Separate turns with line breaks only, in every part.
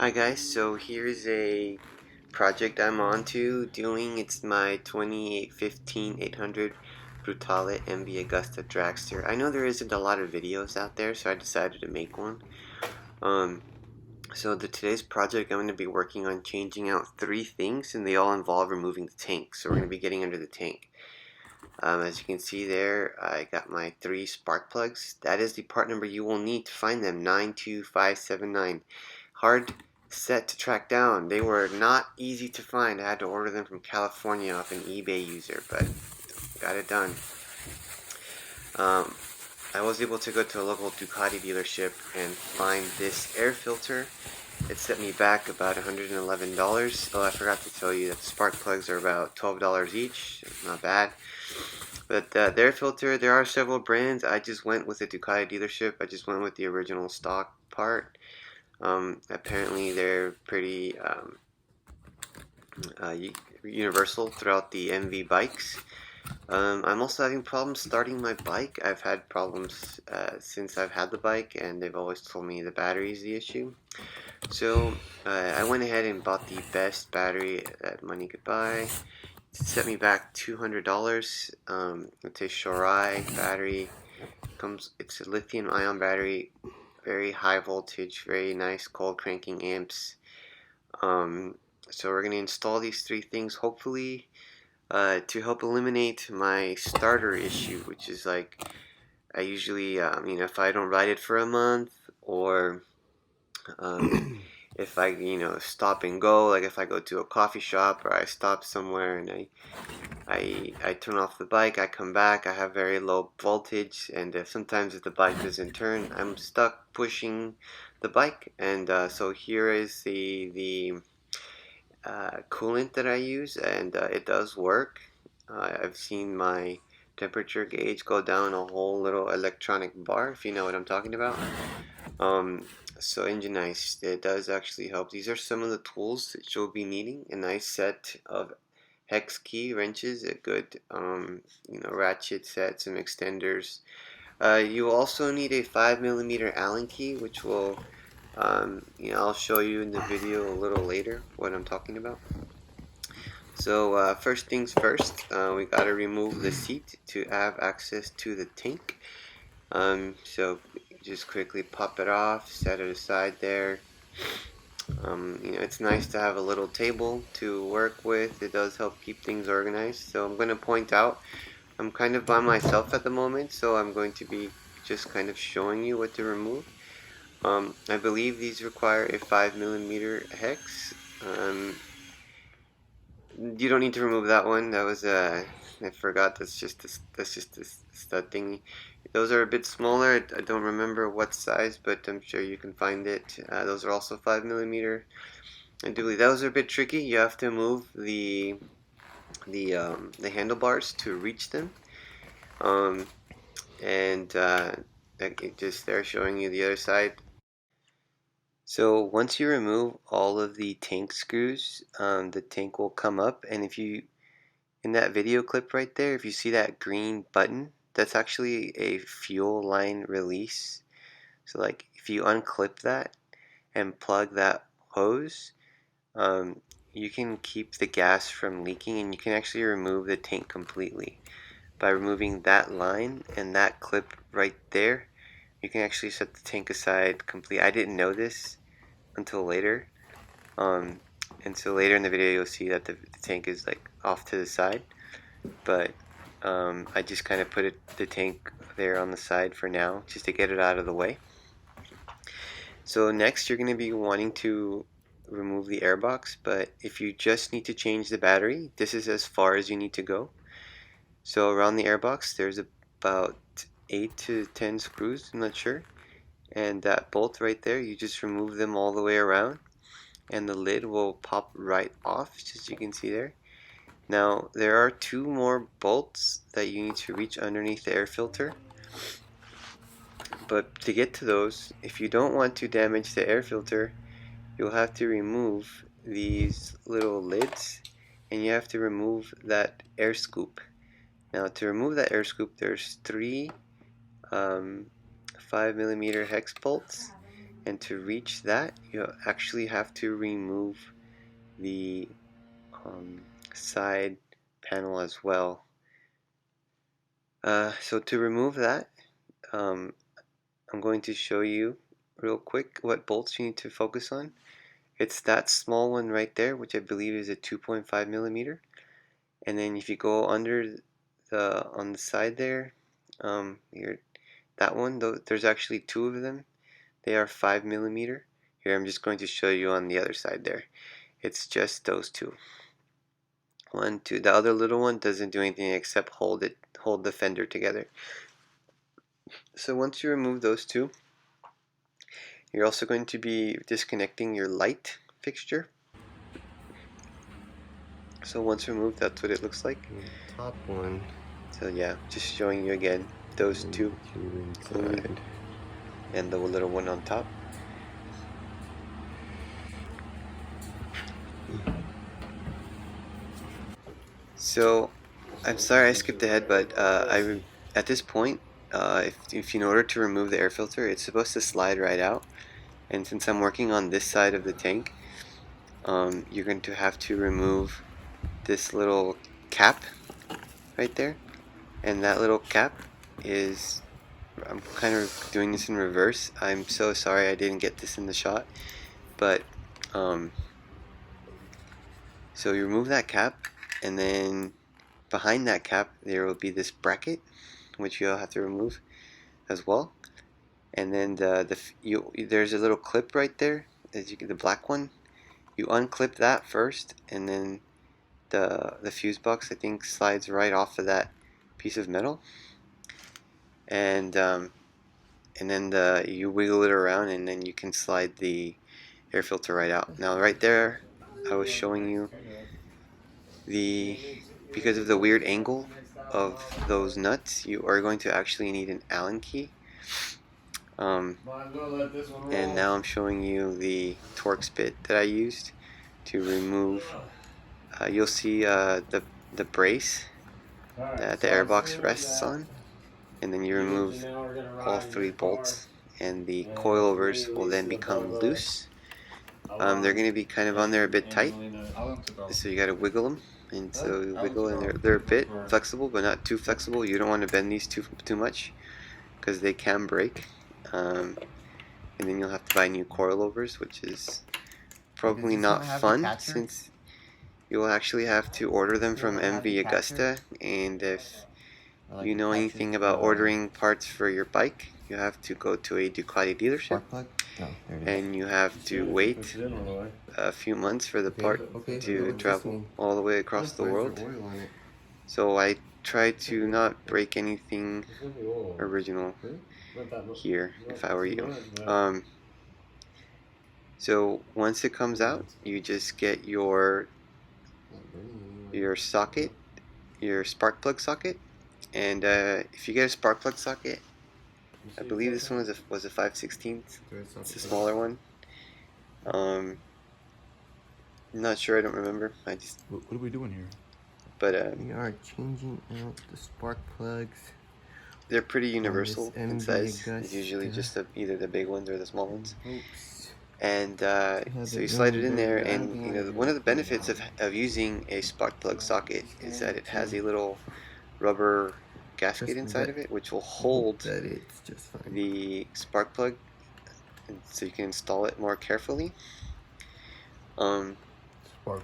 Hi guys, so here's a project I'm on to doing. It's my 2015 800 Brutale MV Agusta Dragster. I know there isn't a lot of videos out there, so I decided to make one. Um, today's project I'm going to be working on changing out three things, and they all involve removing the tank. So we're going to be getting under the tank. As you can see there, I got my three spark plugs. That is the part number you will need to find them, 92579. Hard set to track down. They were not easy to find. I had to order them from California off an eBay user, but got it done. I was able to go to a local Ducati dealership and find this air filter. It set me back about $111. Oh, I forgot to tell you that the spark plugs are about $12 each. Not bad. But the air filter, there are several brands. I just went with the Ducati dealership. I just went with the original stock part. Apparently they're pretty universal throughout the MV bikes. I'm also having problems starting my bike. I've had problems since I've had the bike, and they've always told me the battery is the issue. So I went ahead and bought the best battery that money could buy. It set me back $200. It's a Shorai battery. It's a lithium ion battery, very high voltage, very nice cold cranking amps. So we're going to install these three things, hopefully, to help eliminate my starter issue, which is like, I usually, if I don't ride it for a month, or if I, stop and go, like if I go to a coffee shop or I stop somewhere and I turn off the bike, I come back, I have very low voltage, and sometimes if the bike doesn't turn, I'm stuck pushing the bike. And so here is the coolant that I use, and it does work. I've seen my temperature gauge go down a whole little electronic bar, if you know what I'm talking about. So engine ice, it does actually help. These are some of the tools that you'll be needing: a nice set of hex key wrenches, a good ratchet set, some extenders. You will also need a 5mm Allen key, which will I'll show you in the video a little later what I'm talking about. So first things first, we gotta remove the seat to have access to the tank. So just quickly pop it off, set it aside there. It's nice to have a little table to work with. It does help keep things organized. So I'm going to point out, I'm kind of by myself at the moment, so I'm going to be just kind of showing you what to remove. I believe these require a 5mm hex. You don't need to remove that one. That was I forgot. That's just a stud thingy. Those are a bit smaller. I don't remember what size, but I'm sure you can find it. Those are also 5mm. I do believe those are a bit tricky. You have to move the handlebars to reach them. And just there showing you the other side. So once you remove all of the tank screws, the tank will come up, and if you, in that video clip right there, if you see that green button, that's actually a fuel line release. So like if you unclip that and plug that hose, you can keep the gas from leaking, and you can actually remove the tank completely. By removing that line and that clip right there, you can actually set the tank aside completely. I didn't know this until later, and so later in the video you'll see that the tank is like off to the side, but I just kind of put the tank there on the side for now just to get it out of the way. So next you're going to be wanting to remove the airbox, but if you just need to change the battery, this is as far as you need to go. So around the airbox there's about 8 to 10 screws, I'm not sure, and that bolt right there, you just remove them all the way around, and the lid will pop right off, as you can see there. Now there are two more bolts that you need to reach underneath the air filter, but to get to those, if you don't want to damage the air filter, you'll have to remove these little lids, and you have to remove that air scoop. Now to remove that air scoop, there's three 5mm hex bolts, and to reach that you actually have to remove the side panel as well. So to remove that, I'm going to show you real quick what bolts you need to focus on. It's that small one right there, which I believe is a 2.5 millimeter. And then if you go under on the side there, that one, there's actually two of them. They are 5 millimeter. Here, I'm just going to show you on the other side there. It's just those two. One, two. The other little one doesn't do anything except hold the fender together. So once you remove those two, you're also going to be disconnecting your light fixture. So once removed, that's what it looks like.
Top one.
So yeah, just showing you again those two
inside.
And the little one on top. So I'm sorry I skipped ahead, but at this point, if in order to remove the air filter, it's supposed to slide right out. And since I'm working on this side of the tank, you're going to have to remove this little cap right there. And that little cap is, I'm kind of doing this in reverse. I'm so sorry I didn't get this in the shot. But, so you remove that cap, and then behind that cap there will be this bracket, which you'll have to remove as well. And then there's a little clip right there, the black one. You unclip that first, and then the fuse box, I think, slides right off of that piece of metal. And then you wiggle it around, and then you can slide the air filter right out. Now right there, I was showing you because of the weird angle of those nuts, you are going to actually need an Allen key. And now I'm showing you the Torx bit that I used to remove. You'll see the brace that the airbox rests on, and then you remove all three bolts, and the coilovers will then become loose. They're going to be kind of on there a bit tight, so you got to wiggle them. And so you wiggle, and they're a bit flexible, but not too flexible. You don't want to bend these too much, because they can break. And then you'll have to buy new coilovers, which is probably not fun, since you'll actually have to order them from MV Agusta. And if you know anything about ordering parts for your bike, you have to go to a Ducati dealership, and you have to wait a few months for the part to travel all the way across the world. So I try to not break anything original here if I were you. So once it comes out, you just get your socket, your spark plug socket, and if you get a spark plug socket, I believe this one was a 5/16. It's a smaller one. I'm not sure, I don't remember.
What are we doing here?
But
we are changing out the spark plugs.
They're pretty universal in size. It's usually just either the big ones or the small ones. And so you slide it in there, and you know, one of the benefits of using a spark plug socket is that it has a little rubber gasket inside of it, which will hold the spark plug, so you can install it more carefully.
Spark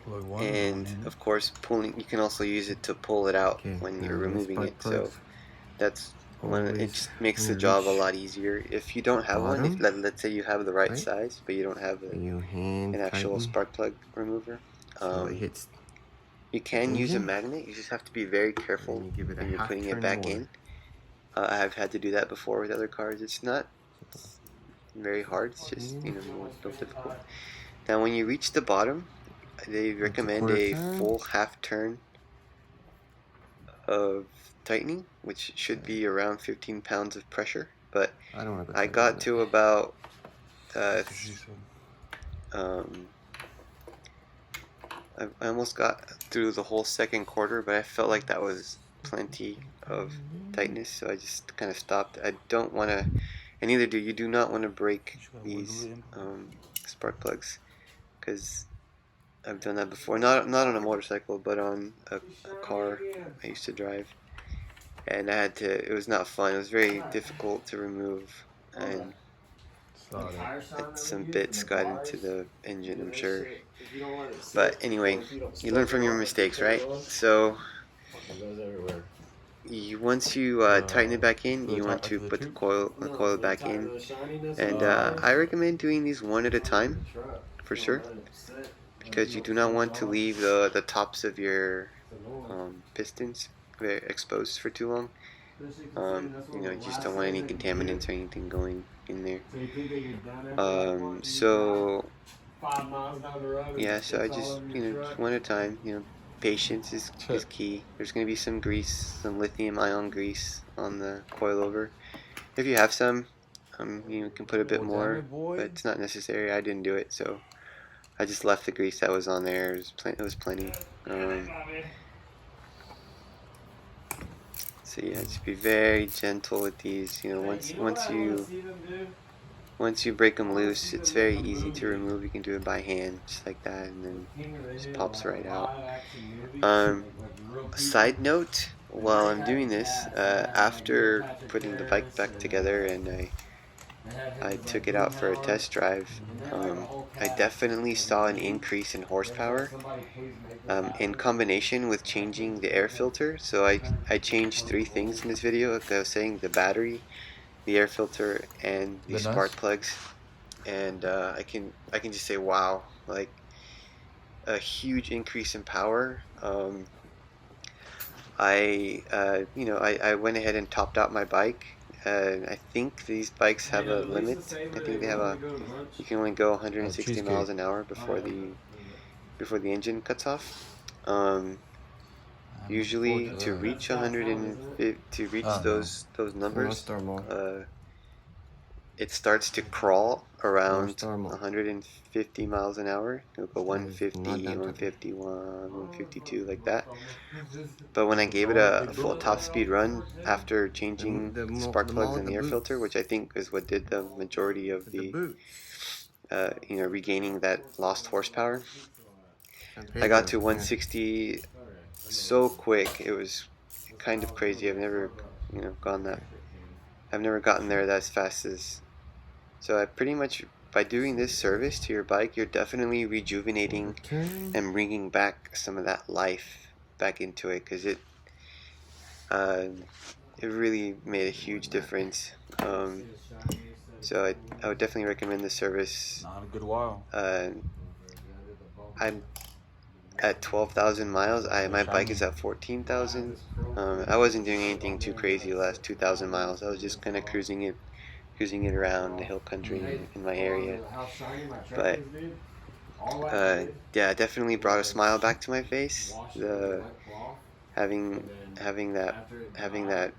plug one.
And of course, you can also use it to pull it out when you're removing it. So that's it just makes the job a lot easier. If you don't have one, let's say you have the right size, but you don't have an actual spark plug remover, you can use a magnet. You just have to be very careful when you're putting it back in. I've had to do that before with other cars. It's not very hard. It's just, you know, no difficult. Now when you reach the bottom, they recommend a full half turn of tightening, which should be around 15 pounds of pressure. But I got to about I almost got through the whole second quarter, but I felt like that was plenty of tightness, so I just kind of stopped. I don't want to and neither do you. Do not want to break these spark plugs, because I've done that before. Not on a motorcycle, but on a car I used to drive, and I had to. It was not fun. It was very difficult to remove, and some bits got into the engine, I'm sure. But anyway, you learn from your mistakes, right? So once you tighten it back in, you want to put the coil back in, and I recommend doing these one at a time for sure, because you do not want to leave the tops of your pistons very exposed for too long. You just don't want any contaminants or anything going in there. So yeah, so I just just one at a time. Patience is key. There's going to be some grease, some lithium ion grease on the coilover. If you have some, you can put a bit more, but it's not necessary. I didn't do it, so I just left the grease that was on there. It was plenty. So yeah, just be very gentle with these. Once you break them loose, it's very easy to remove. You can do it by hand, just like that, and then it just pops right out. Side note, while I'm doing this, after putting the bike back together and I took it out for a test drive, I definitely saw an increase in horsepower in combination with changing the air filter. So I changed 3 things in this video. Like I was saying, the battery, the air filter, and the spark plugs, and I can just say wow, like a huge increase in power. I went ahead and topped out my bike. I think these bikes have a limit. I think they have you can only go 160 miles an hour before the engine cuts off. Usually to reach 150, to reach those numbers, it starts to crawl around 150 miles an hour. It'll go 150, 151, 152, like that. But when I gave it a full top speed run after changing the spark plugs and the air filter, which I think is what did the majority of the regaining that lost horsepower, I got to 160 so quick. It was kind of crazy. I've never gotten there that fast as. So I pretty much, by doing this service to your bike, you're definitely rejuvenating and bringing back some of that life back into it, because it really made a huge difference. So I would definitely recommend this service.
Not a good while.
I'm at 12,000 miles. My bike is at 14,000. I wasn't doing anything too crazy the last 2,000 miles. I was just kind of cruising it around the hill country in my area. But yeah, it definitely brought a smile back to my face. Having that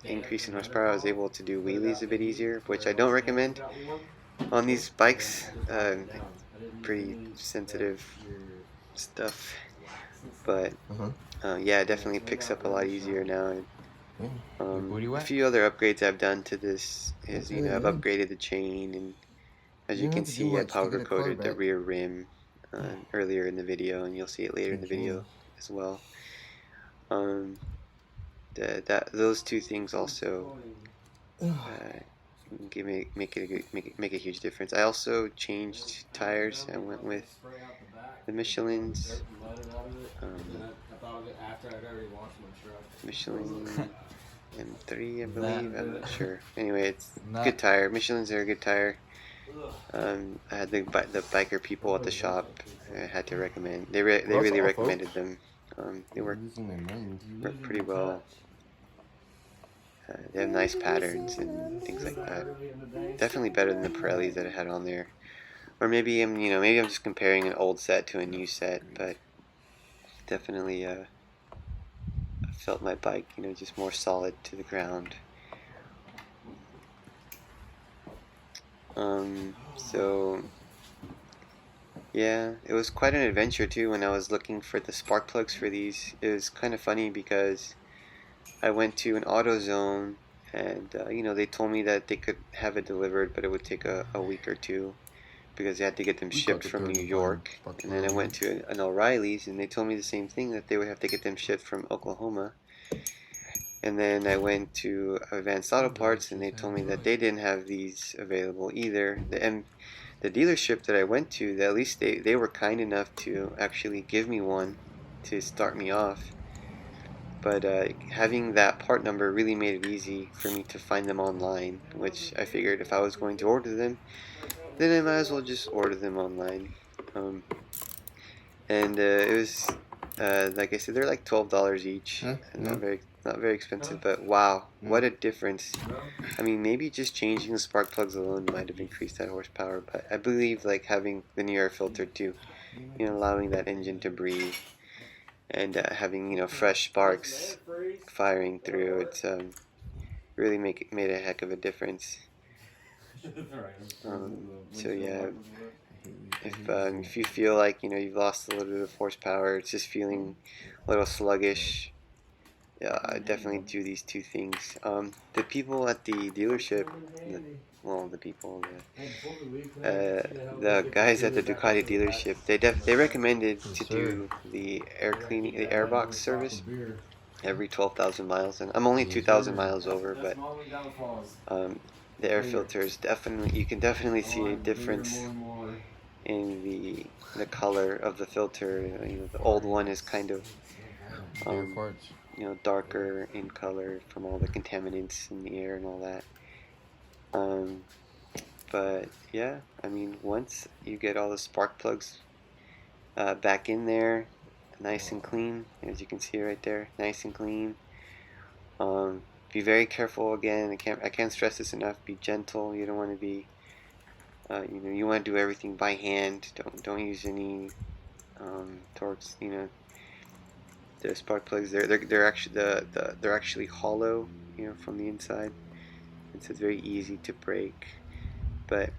increase in horsepower, I was able to do wheelies a bit easier, which I don't recommend on these bikes. Pretty sensitive stuff, but yeah, it definitely picks up a lot easier now. A few other upgrades I've done to this is, I've upgraded the chain, and as you can see, I powder coated the rear rim earlier in the video, and you'll see it later in the video as well. Those 2 things also make a huge difference. I also changed tires. I went with the Michelin's. Michelin M3, I believe. I'm not sure. Anyway, it's good tire. Michelin's are a good tire. I had the biker people at the shop. I had to recommend. They really recommended them. They work pretty well. They have nice patterns and things like that. Definitely better than the Pirellis that I had on there. Or maybe I'm just comparing an old set to a new set, but definitely I felt my bike, just more solid to the ground. So yeah, it was quite an adventure too when I was looking for the spark plugs for these. It was kind of funny because I went to an AutoZone and you know, they told me that they could have it delivered, but it would take a week or two because they had to get them shipped from New York. And then I went to an O'Reilly's, and they told me the same thing, that they would have to get them shipped from Oklahoma. And then I went to Advanced Auto Parts, and they told me that they didn't have these available either. The dealership that I went to, at least they were kind enough to actually give me one to start me off. But having that part number really made it easy for me to find them online, which I figured if I was going to order them, then I might as well just order them online. And it was, like I said, they're like $12 each, and not very expensive. But wow, what a difference! I mean, maybe just changing the spark plugs alone might have increased that horsepower, but I believe like having the new air filter too, you know, allowing that engine to breathe, and having, you know, fresh sparks firing through, it's really made a heck of a difference. So yeah, if you feel like, you know, you've lost a little bit of horsepower, it's just feeling a little sluggish, I definitely do these two things. The people at the dealership, the guys at the Ducati dealership, they recommended to do the the air box service every 12,000 miles, and I'm only 2,000 miles over, but the air filters definitely, you can definitely see a difference in the color of the filter. You know, the old one is kind of you know, darker in color from all the contaminants in the air and all that. But yeah, I mean, once you get all the spark plugs back in there, nice and clean, as you can see right there, nice and clean. Be very careful again. I can't stress this enough. Be gentle. You don't want to be, you know, you want to do everything by hand. Don't use any torques. You know, the spark plugs. They're actually they're actually hollow. You know, from the inside. It's very easy to break. But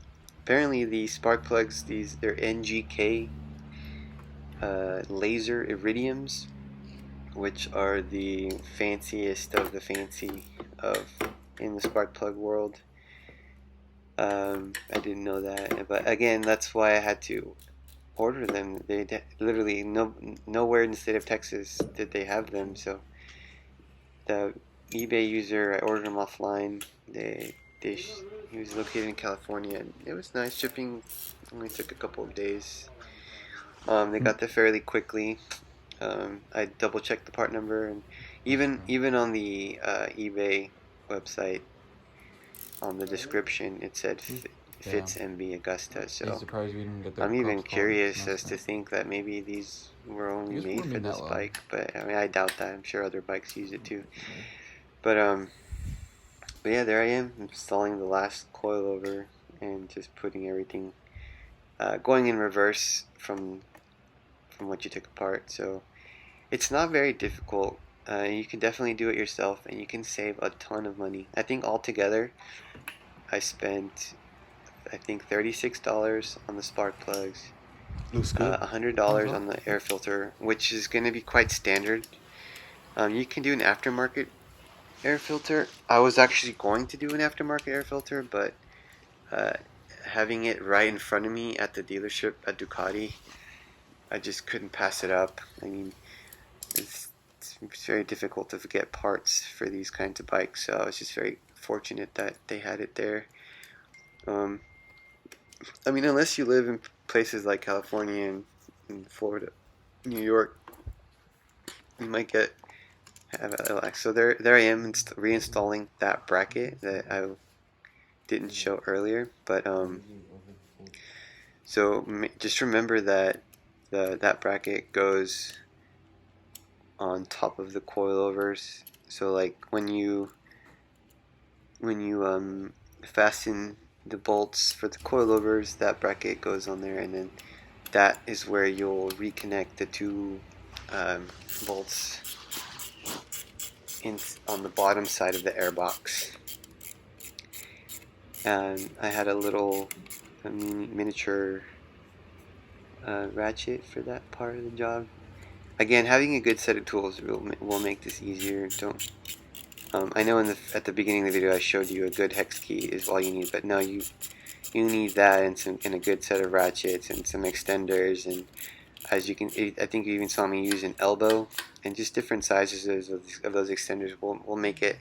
apparently the spark plugs, they're NGK laser iridiums, which are the fanciest of the fancy in the spark plug world. I didn't know that, but again, that's why I had to order them. They literally nowhere in the state of Texas did they have them. So the eBay user, I ordered them offline. He was located in California, and it was nice. Shipping only took a couple of days. They got there fairly quickly. I double checked the part number, and even on the eBay website, on the description, it said fits MV Agusta. So I'm even curious as to think that maybe these were only made for this bike, but I mean, I doubt that. I'm sure other bikes use it too. But yeah, there I am, installing the last coilover and just putting everything, going in reverse from what you took apart. So it's not very difficult. You can definitely do it yourself, and you can save a ton of money. I think altogether, I spent, I think, $36 on the spark plugs, $100 on the air filter, which is going to be quite standard. You can do an aftermarket air filter. I was actually going to do an aftermarket air filter, but having it right in front of me at the dealership at Ducati, I just couldn't pass it up. I mean, it's very difficult to get parts for these kinds of bikes, so I was just very fortunate that they had it there. I mean, unless you live in places like California and Florida, New York, you might have a, so there I am reinstalling that bracket that I didn't show earlier. But so just remember that that bracket goes on top of the coilovers. So like when you fasten the bolts for the coilovers, that bracket goes on there, and then that is where you'll reconnect the two bolts on the bottom side of the airbox. And I had a little miniature ratchet for that part of the job. Again, having a good set of tools will make this easier. I know at the beginning of the video I showed you a good hex key is all you need, but no, you need that and a good set of ratchets and some extenders, and as you can, I think you even saw me use an elbow, and just different sizes of those extenders will make it,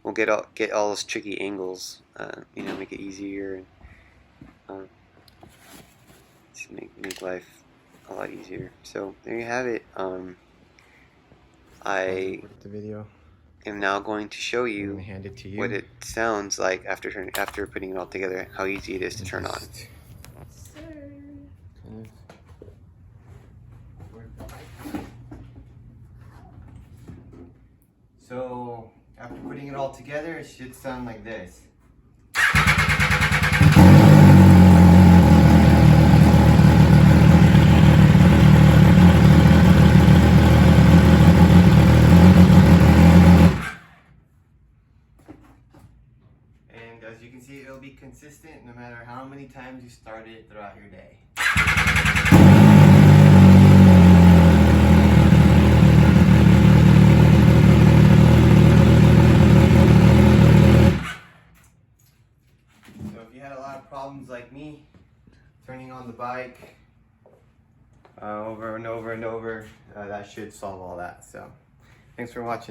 we'll get all those tricky angles, you know, make it easier, and just make life a lot easier. So there you have it. I
The video.
am now going to show
I'm
you
gonna hand it to you.
what it sounds like after putting it all together, how easy it is to turn on.
Just kind of work the bike. So after putting it all together, it should sound like this. And as you can see, it'll be consistent no matter how many times you start it throughout your day. So if you had a lot of problems like me, turning on the bike over and over and over, that should solve all that. So thanks for watching.